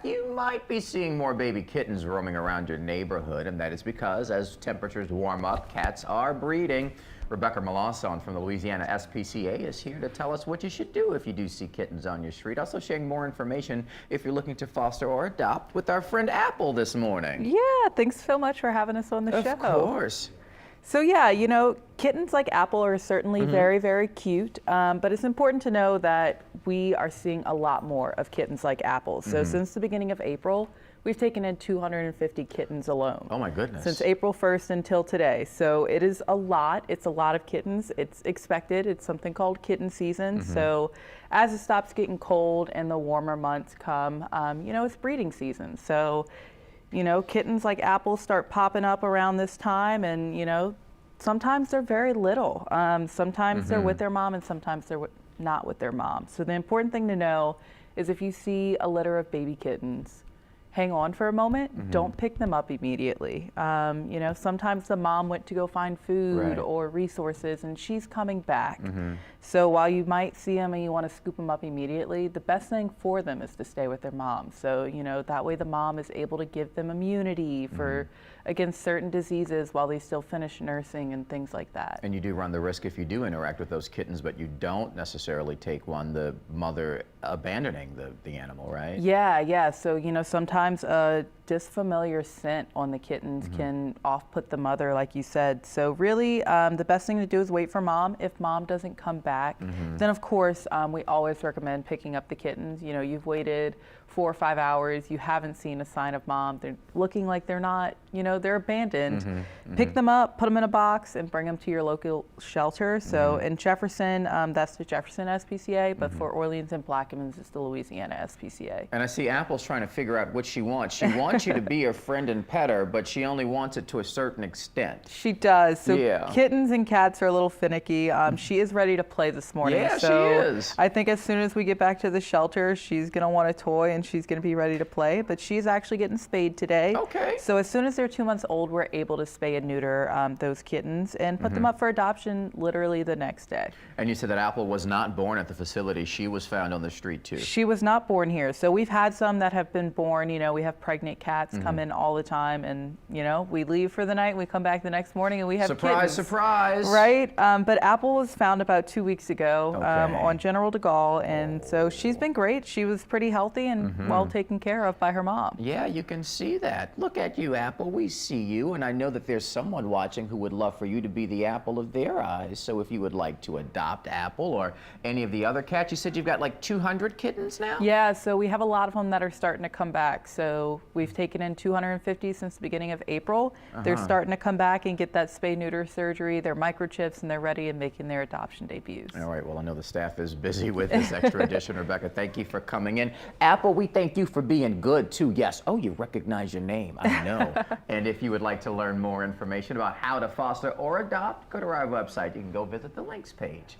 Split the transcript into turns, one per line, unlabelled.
You might be seeing more baby kittens roaming around your neighborhood, and that is because as temperatures warm up, cats are breeding. Rebecca Melanson from the Louisiana SPCA is here to tell us what you should do if you do see kittens on your street. Also sharing more information if you're looking to foster or adopt with our friend Apple this morning.
Yeah, thanks so much for having us on the show.
Of course.
So yeah, you know, kittens like Apple are certainly very, very cute, but it's important to know that we are seeing a lot more of kittens like Apple. So since the beginning of April, we've taken in 250 kittens alone.
Oh my goodness.
Since April 1st until today. So it is a lot. It's a lot of kittens. It's expected. It's something called kitten season. So as it stops getting cold and the warmer months come, you know, it's breeding season. So you know, kittens like Apple start popping up around this time, and you know, sometimes they're very little. Sometimes they're with their mom, and sometimes they're not with their mom. So the important thing to know is if you see a litter of baby kittens, hang on for a moment. Don't pick them up immediately. You know, sometimes the mom went to go find food or resources, and she's coming back. So while you might see them and you want to scoop them up immediately, the best thing for them is to stay with their mom. So, you know, that way the mom is able to give them immunity for against certain diseases while they still finish nursing and things like that.
And you do run the risk if you do interact with those kittens, but you don't necessarily take one, the mother abandoning the animal, right?
Yeah, yeah. So, you know, sometimes a disfamiliar scent on the kittens can off-put the mother, like you said. So really, the best thing to do is wait for mom. If mom doesn't come back, then of course, we always recommend picking up the kittens. You know, you've waited 4 or 5 hours, you haven't seen a sign of mom, they're looking like they're not, you know, they're abandoned. Pick them up, put them in a box, and bring them to your local shelter. So in Jefferson, that's the Jefferson SPCA, but for Orleans and Plaquemines, it's the Louisiana SPCA.
And I see Apple's trying to figure out what she wants. She wants you to be her friend and pet her, but she only wants it to a certain extent.
She does. So kittens and cats are a little finicky. She is ready to play this morning.
Yeah,
so
she is.
I think as soon as we get back to the shelter, she's going to want a toy and she's going to be ready to play. But she's actually getting spayed today.
Okay.
So as soon as they're 2 months old, we're able to spay and neuter those kittens and put them up for adoption literally the next day.
And you said that Apple was not born at the facility. She was found on the street too.
She was not born here. So we've had some that have been born. You know, we have pregnant cats come in all the time, and you know, we leave for the night, we come back the next morning, and we have kittens.
Surprise!
Right? But Apple was found about 2 weeks ago on General de Gaulle, and so she's been great. She was pretty healthy and well taken care of by her mom.
Yeah, you can see that. Look at you, Apple. We see you, and I know that there's someone watching who would love for you to be the apple of their eyes. So if you would like to adopt Apple or any of the other cats, you said you've got like 200 kittens now?
Yeah, so we have a lot of them that are starting to come back. So we've taken in 250 since the beginning of April. They're starting to come back and get that spay-neuter surgery. They're microchips, and they're ready and making their adoption debuts.
All right, well, I know the staff is busy with this extra edition. Rebecca, thank you for coming in. Apple, we thank you for being good, too. Yes, oh, you recognize your name, I know. And if you would like to learn more information about how to foster or adopt, go to our website. You can go visit the links page.